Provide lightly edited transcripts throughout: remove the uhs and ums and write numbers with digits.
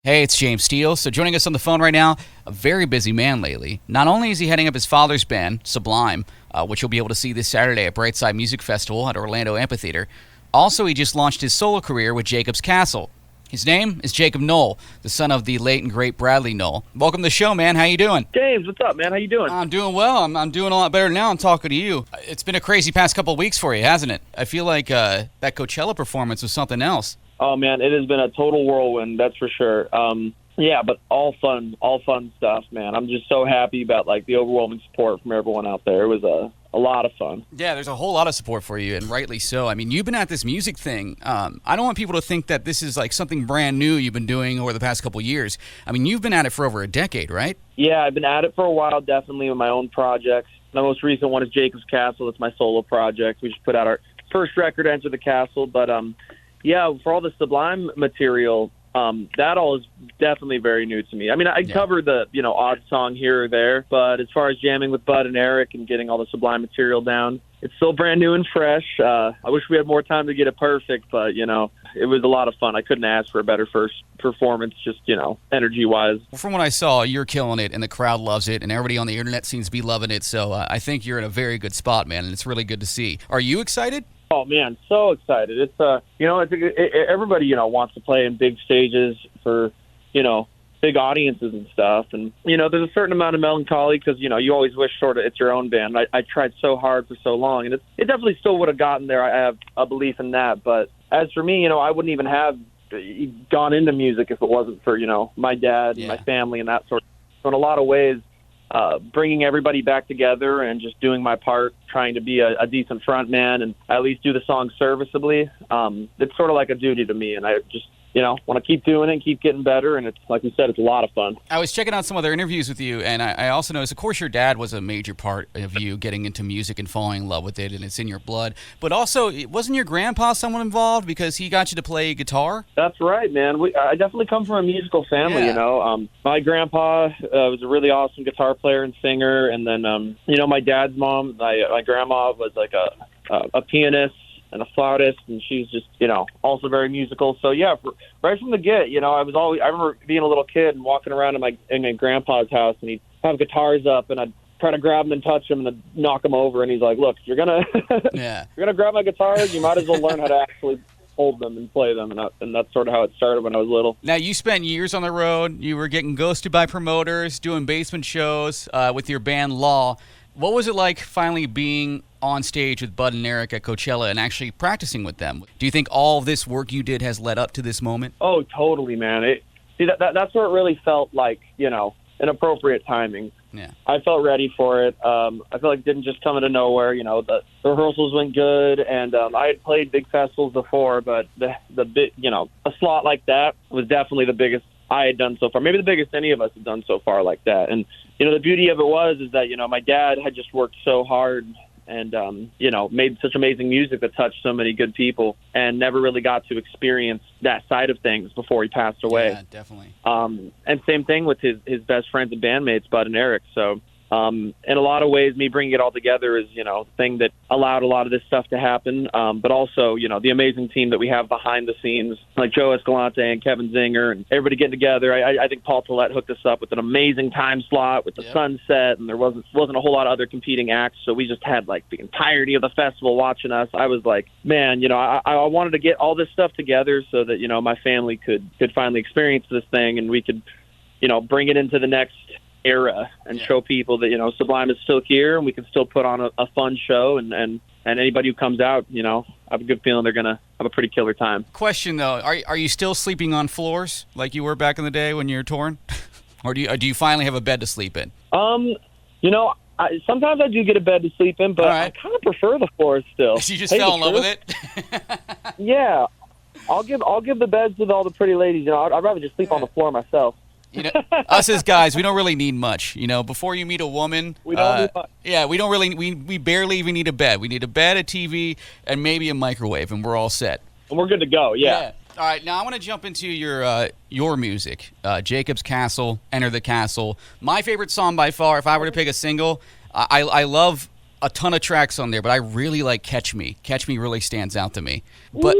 Hey, it's James Steele. So joining us on the phone right now, a very busy man lately. Not only is he heading up his father's band, Sublime, which you'll be able to see this Saturday at Brightside Music Festival at Orlando Amphitheater. Also, he just launched his solo career with Jacob's Castle. His name is Jakob Nowell, the son of the late and great Bradley Nowell. Welcome to the show, man. How you doing? James, what's up, man? How you doing? I'm doing well. I'm doing a lot better now. I'm talking to you. It's been a crazy past couple of weeks for you, hasn't it? I feel like that Coachella performance was something else. Oh, man, it has been a total whirlwind, that's for sure. Yeah, but all fun stuff, man. I'm just so happy about, the overwhelming support from everyone out there. It was a lot of fun. Yeah, there's a whole lot of support for you, and rightly so. I mean, you've been at this music thing. I don't want people to think that this is, something brand new you've been doing over the past couple of years. I mean, you've been at it for over a decade, right? Yeah, I've been at it for a while, definitely, with my own projects. My most recent one is Jacob's Castle. That's my solo project. We just put out our first record, Enter the Castle. But, yeah, for all the Sublime material, that all is definitely very new to me. I mean, I covered the, odd song here or there, but as far as jamming with Bud and Eric and getting all the Sublime material down, it's still brand new and fresh. I wish we had more time to get it perfect, but, it was a lot of fun. I couldn't ask for a better first performance, just, energy-wise. Well, from what I saw, you're killing it, and the crowd loves it, and everybody on the internet seems to be loving it, so I think you're in a very good spot, man, and it's really good to see. Are you excited? Oh man, so excited! It's everybody wants to play in big stages for big audiences and stuff, and there's a certain amount of melancholy because you always wish sort of it's your own band. I tried so hard for so long, and it definitely still would have gotten there. I have a belief in that, but as for me, I wouldn't even have gone into music if it wasn't for my dad and my family and that sort of. So in a lot of ways, bringing everybody back together and just doing my part, trying to be a decent front man and at least do the song serviceably. It's sort of like a duty to me, and I just, want to keep doing it and keep getting better, and it's, like you said, it's a lot of fun. I was checking out some other interviews with you, and I also noticed, of course, your dad was a major part of you getting into music and falling in love with it, and it's in your blood. But also, wasn't your grandpa someone involved because he got you to play guitar? That's right, man. I definitely come from a musical family, My grandpa was a really awesome guitar player and singer, and then, my dad's mom, my grandma was like a pianist and a flautist, and she's just, also very musical. So yeah, right from the get, I remember being a little kid and walking around in my grandpa's house, and he'd have guitars up, and I'd try to grab them and touch them, and then knock them over, and he's like, "Look, you're gonna grab my guitars, you might as well learn how to actually hold them and play them," and that's sort of how it started when I was little. Now, you spent years on the road. You were getting ghosted by promoters, doing basement shows with your band Law. What was it like finally being on stage with Bud and Eric at Coachella and actually practicing with them? Do you think all of this work you did has led up to this moment? Oh, totally, man. That's where it really felt like, an appropriate timing. Yeah. I felt ready for it. I feel like it didn't just come out of nowhere. The rehearsals went good, and I had played big festivals before, but the big, a slot like that was definitely the biggest I had done so far. Maybe the biggest any of us had done so far like that. And, the beauty of it is that, my dad had just worked so hard and, made such amazing music that touched so many good people and never really got to experience that side of things before he passed away. Yeah, definitely. And same thing with his best friends and bandmates, Bud and Eric. So, in a lot of ways, me bringing it all together is, the thing that allowed a lot of this stuff to happen. But also, the amazing team that we have behind the scenes, like Joe Escalante and Kevin Zinger and everybody getting together. I think Paul Tollett hooked us up with an amazing time slot with the sunset, and there wasn't a whole lot of other competing acts. So we just had the entirety of the festival watching us. I was like, man, I wanted to get all this stuff together so that, my family could finally experience this thing, and we could, bring it into the next era and show people that Sublime is still here and we can still put on a fun show, and anybody who comes out, I have a good feeling they're gonna have a pretty killer time. Question though, are you still sleeping on floors like you were back in the day when you were touring, or do you finally have a bed to sleep in? Sometimes I do get a bed to sleep in, but I kind of prefer the floors still. You just fell in love with it? Yeah, I'll give the beds to all the pretty ladies. I'd rather just sleep on the floor myself. Us as guys, we don't really need much. Before you meet a woman, we don't need much. Yeah, we don't really. We barely even need a bed. We need a bed, a TV, and maybe a microwave, and we're all set. And we're good to go. Yeah. All right, now I want to jump into your music. Jacob's Castle, Enter the Castle. My favorite song by far. If I were to pick a single, I love a ton of tracks on there, but I really like Catch Me. Catch Me really stands out to me. But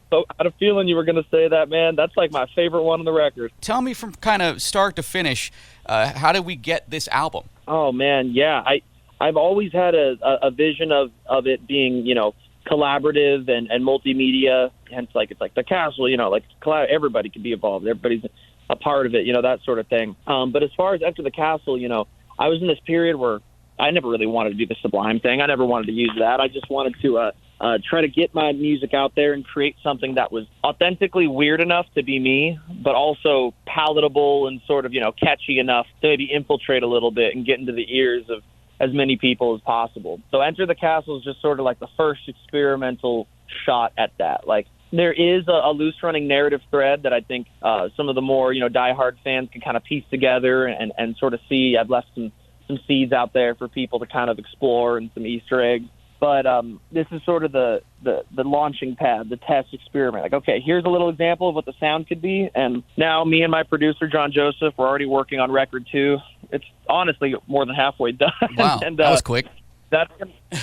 So I had a feeling you were going to say that, man. That's like my favorite one on the record. Tell me from kind of start to finish, how did we get this album? Oh man, yeah. I've always had a vision of it being, collaborative and multimedia. Hence, it's like the castle, everybody can be involved. Everybody's a part of it, that sort of thing. But as far as Enter the Castle, I was in this period where I never really wanted to do the Sublime thing. I never wanted to use that. I just wanted to try to get my music out there and create something that was authentically weird enough to be me, but also palatable and sort of, catchy enough to maybe infiltrate a little bit and get into the ears of as many people as possible. So Enter the Castle is just sort of like the first experimental shot at that. Like, there is a loose running narrative thread that I think some of the more, diehard fans can kind of piece together and sort of see. I've left some seeds out there for people to kind of explore and some Easter eggs. But this is sort of the launching pad, the test experiment. Like, okay, here's a little example of what the sound could be. And now me and my producer, John Joseph, we're already working on record 2. It's honestly more than halfway done. Wow, and, that was quick.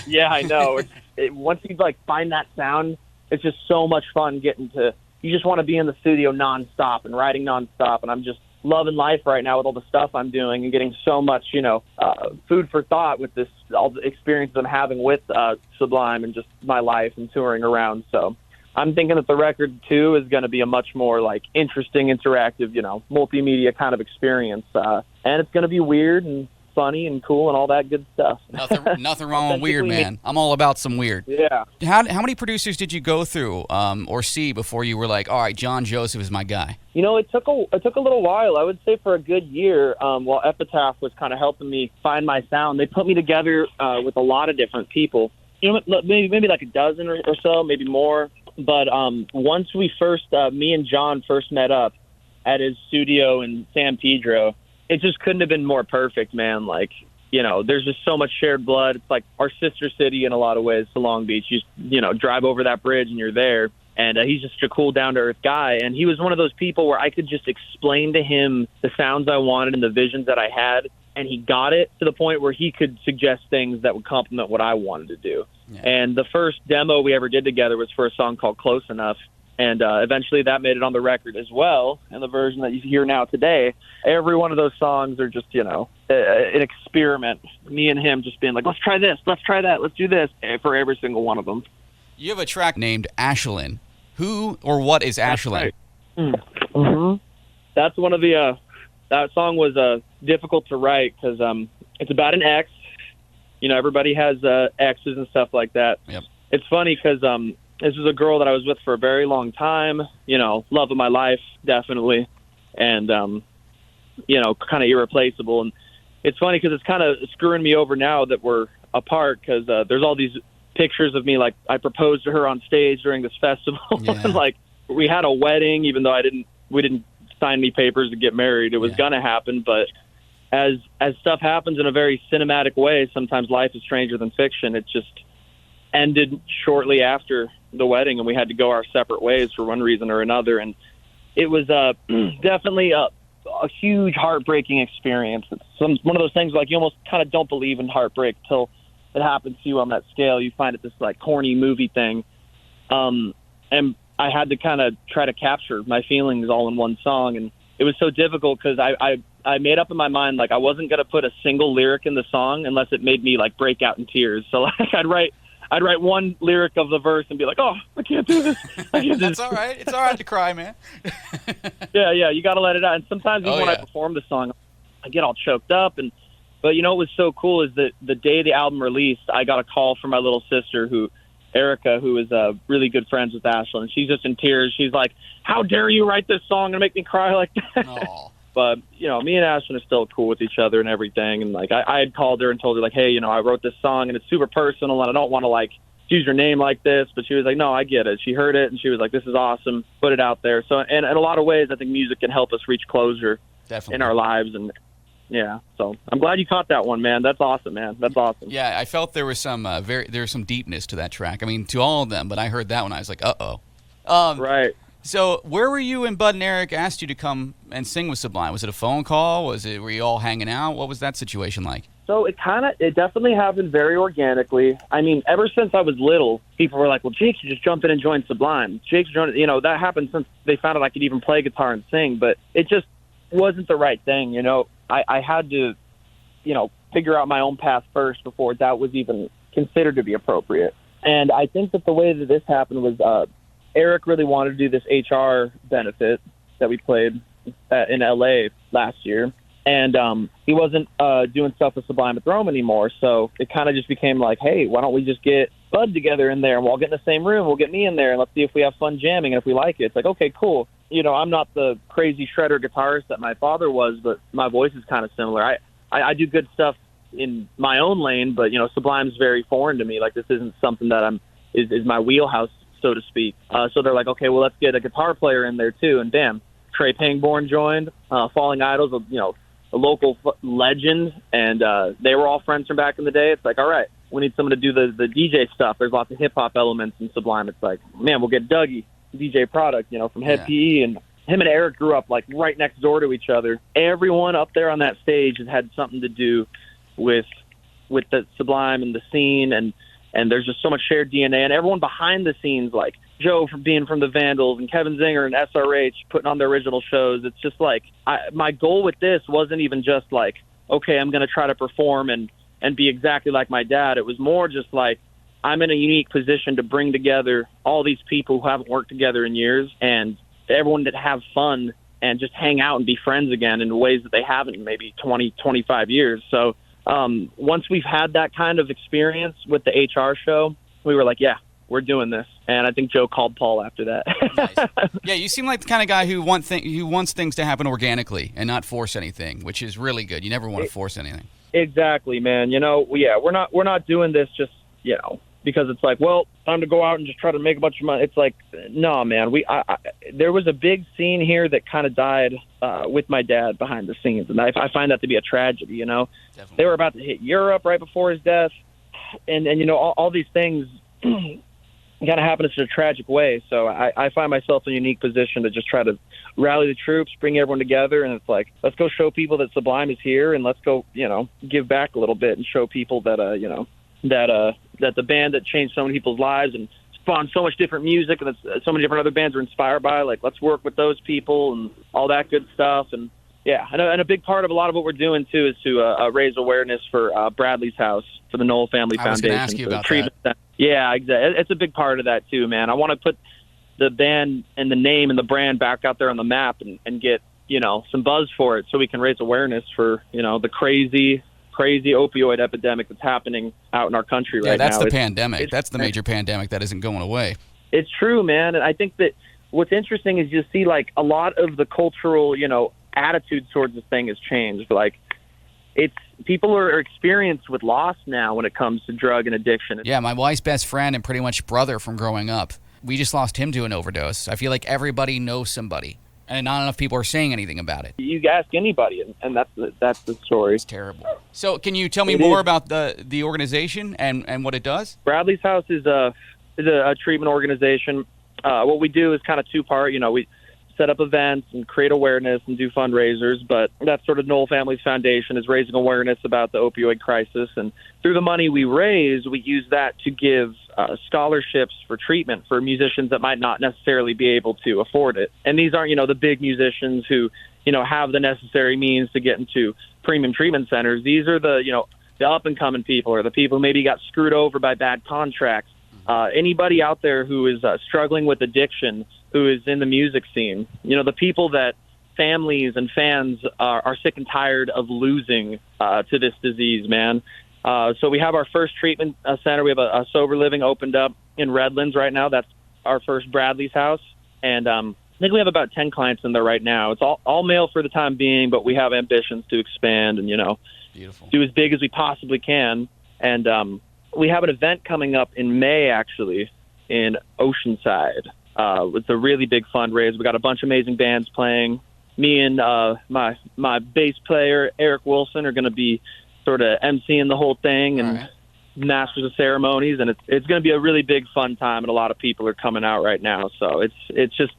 Yeah, I know. Once you find that sound, it's just so much fun you just want to be in the studio nonstop and writing nonstop. And I'm just loving life right now with all the stuff I'm doing and getting so much, food for thought with all the experiences I'm having with Sublime and just my life and touring around. So I'm thinking that the record 2 is going to be a much more interesting, interactive, multimedia kind of experience. And it's going to be weird and funny and cool and all that good stuff. Nothing wrong with weird, man. I'm all about some weird. Yeah. How many producers did you go through or see before you were like, all right, John Joseph is my guy? It took a little while. I would say for a good year, while Epitaph was kind of helping me find my sound. They put me together with a lot of different people. Maybe like a dozen or so, maybe more. But once me and John first met up at his studio in San Pedro, it just couldn't have been more perfect, man. There's just so much shared blood. It's like our sister city in a lot of ways to Long Beach. You drive over that bridge and you're there. And he's just a cool, down-to-earth guy. And he was one of those people where I could just explain to him the sounds I wanted and the visions that I had. And he got it to the point where he could suggest things that would complement what I wanted to do. Yeah. And the first demo we ever did together was for a song called Close Enough. And eventually that made it on the record as well. And the version that you hear now today, every one of those songs are just, an experiment. Me and him just being like, let's try this, let's try that, let's do this, for every single one of them. You have a track named Ashlynn. Who or what is Ashlynn? Right. Mm-hmm. That's one of the, that song was difficult to write because it's about an ex. Everybody has exes and stuff like that. Yep. It's funny because this is a girl that I was with for a very long time, love of my life, definitely. And, kind of irreplaceable. And it's funny because it's kind of screwing me over now that we're apart because there's all these pictures of me, I proposed to her on stage during this festival. Yeah. And, we had a wedding, even though we didn't sign any papers to get married. It was going to happen. But as stuff happens in a very cinematic way, sometimes life is stranger than fiction. It just ended shortly after the wedding and we had to go our separate ways for one reason or another. And it was definitely a huge heartbreaking experience. It's one of those things you almost kind of don't believe in heartbreak till it happens to you on that scale. You find it this corny movie thing. And I had to kind of try to capture my feelings all in one song. And it was so difficult because I made up in my mind, I wasn't going to put a single lyric in the song unless it made me break out in tears. So I'd write one lyric of the verse and be like, oh, I can't do this. That's all right. It's all right to cry, man. Yeah, you got to let it out. And sometimes even when I perform the song, I get all choked up. But what was so cool is that the day the album released, I got a call from my little sister, Erica, who is really good friends with Ashlynn. She's just in tears. She's like, how dare you write this song and make me cry like that? Aww. But, me and Ashlynn are still cool with each other and everything. And, I had called her and told her, hey, I wrote this song and it's super personal and I don't want to, use your name like this. But she was like, no, I get it. She heard it and she was like, this is awesome. Put it out there. So, and in a lot of ways, I think music can help us reach closure in our lives. And, yeah, so I'm glad you caught that one, man. That's awesome, man. That's awesome. Yeah, I felt there was some some deepness to that track. I mean, to all of them, but I heard that one, I was like, uh-oh. Right. So where were you when Bud and Eric asked you to come and sing with Sublime? Was it a phone call? Were you all hanging out? What was that situation like? So it definitely happened very organically. I mean, ever since I was little, people were like, well, Jake should just jump in and join Sublime. Jake should join, that happened since they found out I could even play guitar and sing, but it just wasn't the right thing. I had to, figure out my own path first before that was even considered to be appropriate. And I think that the way that this happened was Eric really wanted to do this HR benefit that we played in LA last year. And he wasn't doing stuff with Sublime at Rome anymore, so it kind of just became like, hey, why don't we just get Bud together in there, and we'll all get in the same room, we'll get me in there, and let's see if we have fun jamming, and if we like it. It's like, okay, cool. I'm not the crazy shredder guitarist that my father was, but my voice is kind of similar. I do good stuff in my own lane, but, Sublime's very foreign to me. Like, this isn't something that is my wheelhouse, so to speak. So they're like, okay, well, let's get a guitar player in there, too, and bam, Trey Pangborn joined, Falling Idols, a local legend, and they were all friends from back in the day. It's like, all right, we need someone to do the DJ stuff. There's lots of hip-hop elements in Sublime. It's like, man, we'll get Dougie, DJ Product, from Head PE, and him and Eric grew up, like, right next door to each other. Everyone up there on that stage has had something to do with the Sublime and the scene, and there's just so much shared DNA, and everyone behind the scenes, like Joe from being from the Vandals and Kevin Zinger and SRH putting on their original shows. It's just like, my goal with this wasn't even just like, okay, I'm going to try to perform and be exactly like my dad. It was more just like, I'm in a unique position to bring together all these people who haven't worked together in years, and everyone that have fun and just hang out and be friends again in ways that they haven't in maybe 20, 25 years. So once we've had that kind of experience with the HR show, we were like, yeah, we're doing this. And I think Joe called Paul after that. Nice. Yeah, you seem like the kind of guy who wants things to happen organically and not force anything, which is really good. You never want to force anything. Exactly, man. We're not doing this just, because it's like, well, time to go out and just try to make a bunch of money. It's like, no, man. There was a big scene here that kind of died with my dad behind the scenes, and I find that to be a tragedy. Definitely. They were about to hit Europe right before his death, and all these things kind of happen in such a tragic way. So I find myself in a unique position to just try to rally the troops, bring everyone together, and it's like, let's go show people that Sublime is here, and let's go, give back a little bit and show people that that the band that changed so many people's lives and spawned so much different music and that so many different other bands are inspired by, like, let's work with those people and all that good stuff. And yeah, and a big part of a lot of what we're doing too is to raise awareness for Bradley's House, for the Nowell Family Foundation. I was going to ask you about that. Yeah, exactly. It's a big part of that too, man. I want to put the band and the name and the brand back out there on the map and get, some buzz for it so we can raise awareness for, the crazy opioid epidemic that's happening out in our country right now. Yeah, that's the pandemic. That's the major pandemic that isn't going away. It's true, man. And I think that what's interesting is you see, like, a lot of the cultural, attitude towards this thing has changed. Like, people are experienced with loss now when it comes to drug and addiction. Yeah, my wife's best friend and pretty much brother from growing up, we just lost him to an overdose. I feel like everybody knows somebody, and not enough people are saying anything about it. You ask anybody, and that's the story. It's terrible. So can you tell me more about the organization and what it does? Bradley's House is a treatment organization. What we do is kind of two-part. We set up events and create awareness and do fundraisers, but that's sort of Nowell Family's foundation, is raising awareness about the opioid crisis. And through the money we raise, we use that to give scholarships for treatment for musicians that might not necessarily be able to afford it. And these aren't, the big musicians who, have the necessary means to get into premium treatment centers. These are the up-and-coming people, or the people who maybe got screwed over by bad contracts. Anybody out there who is struggling with addiction, who is in the music scene, the people that families and fans are sick and tired of losing to this disease, man. So we have our first treatment center. We have a sober living opened up in Redlands right now. That's our first Bradley's House. And I think we have about 10 clients in there right now. It's all male for the time being, but we have ambitions to expand and, Beautiful. Do as big as we possibly can. And we have an event coming up in May, actually, in Oceanside. It's a really big fundraiser. We got a bunch of amazing bands playing. Me and my bass player, Eric Wilson, are going to be sort of emceeing the whole thing and masters of ceremonies. And it's going to be a really big, fun time, and a lot of people are coming out right now. So it's just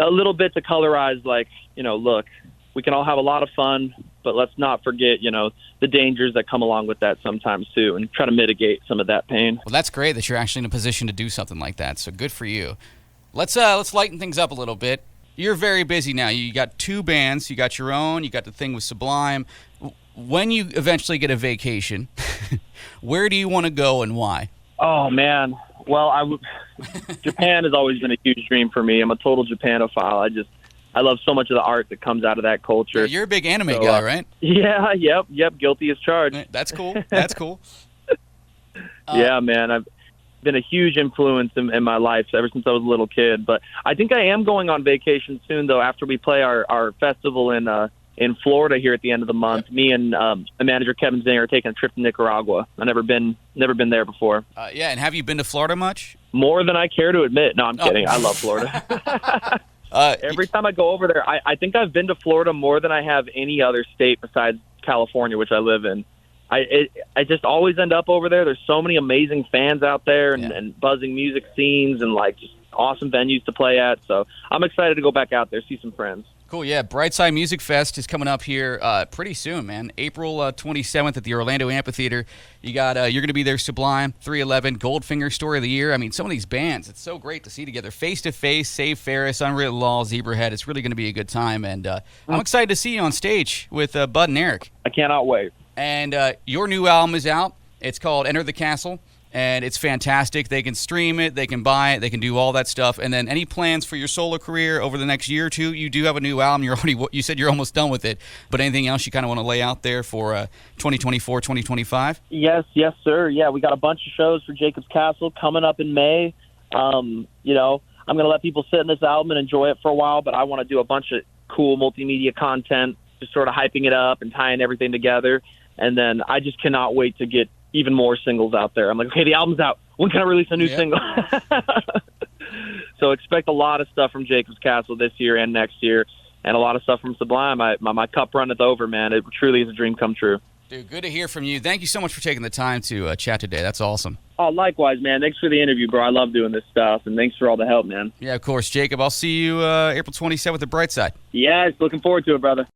a little bit to colorize, like, look, we can all have a lot of fun. but let's not forget, the dangers that come along with that sometimes too, and try to mitigate some of that pain. Well, that's great that you're actually in a position to do something like that. So good for you. Let's lighten things up a little bit. You're very busy now. You got 2 bands. You got your own. You got the thing with Sublime. When you eventually get a vacation, where do you want to go and why? Oh man. Well, Japan has always been a huge dream for me. I'm a total Japanophile. I love so much of the art that comes out of that culture. Yeah, you're a big anime guy, right? Yeah, yep. Guilty as charged. That's cool. That's cool. Yeah, man. I've been a huge influence in my life ever since I was a little kid. But I think I am going on vacation soon, though, after we play our festival in Florida here at the end of the month. Yep. Me and the manager, Kevin Zinger, are taking a trip to Nicaragua. I've never been there before. Yeah, and have you been to Florida much? More than I care to admit. No, I'm kidding. I love Florida. Every time I go over there, I think I've been to Florida more than I have any other state besides California, which I live in. I just always end up over there. There's so many amazing fans out there and buzzing music scenes and just awesome venues to play at. So I'm excited to go back out there, see some friends. Cool, yeah. Brightside Music Fest is coming up here pretty soon, man. April 27th at the Orlando Amphitheater. You're going to be there, Sublime, 311, Goldfinger, Story of the Year. I mean, some of these bands, it's so great to see together. Face to Face, Save Ferris, Unwritten Law, Zebrahead. It's really going to be a good time, and I'm excited to see you on stage with Bud and Eric. I cannot wait. And your new album is out. It's called Enter the Castle. And it's fantastic. They can stream it, they can buy it, they can do all that stuff. And then any plans for your solo career over the next year or two? You do have a new album. You said you're almost done with it. But anything else you kind of want to lay out there for 2024, 2025? Yes, sir. Yeah, we got a bunch of shows for Jacob's Castle coming up in May. I'm going to let people sit in this album and enjoy it for a while, but I want to do a bunch of cool multimedia content, just sort of hyping it up and tying everything together. And then I just cannot wait to get even more singles out there. I'm like, okay, the album's out. When can I release a new single? So expect a lot of stuff from Jacob's Castle this year and next year, and a lot of stuff from Sublime. My cup runneth over, man. It truly is a dream come true. Dude, good to hear from you. Thank you so much for taking the time to chat today. That's awesome. Oh, likewise, man. Thanks for the interview, bro. I love doing this stuff, and thanks for all the help, man. Yeah, of course. Jacob, I'll see you April 27th at Brightside. Yes, looking forward to it, brother.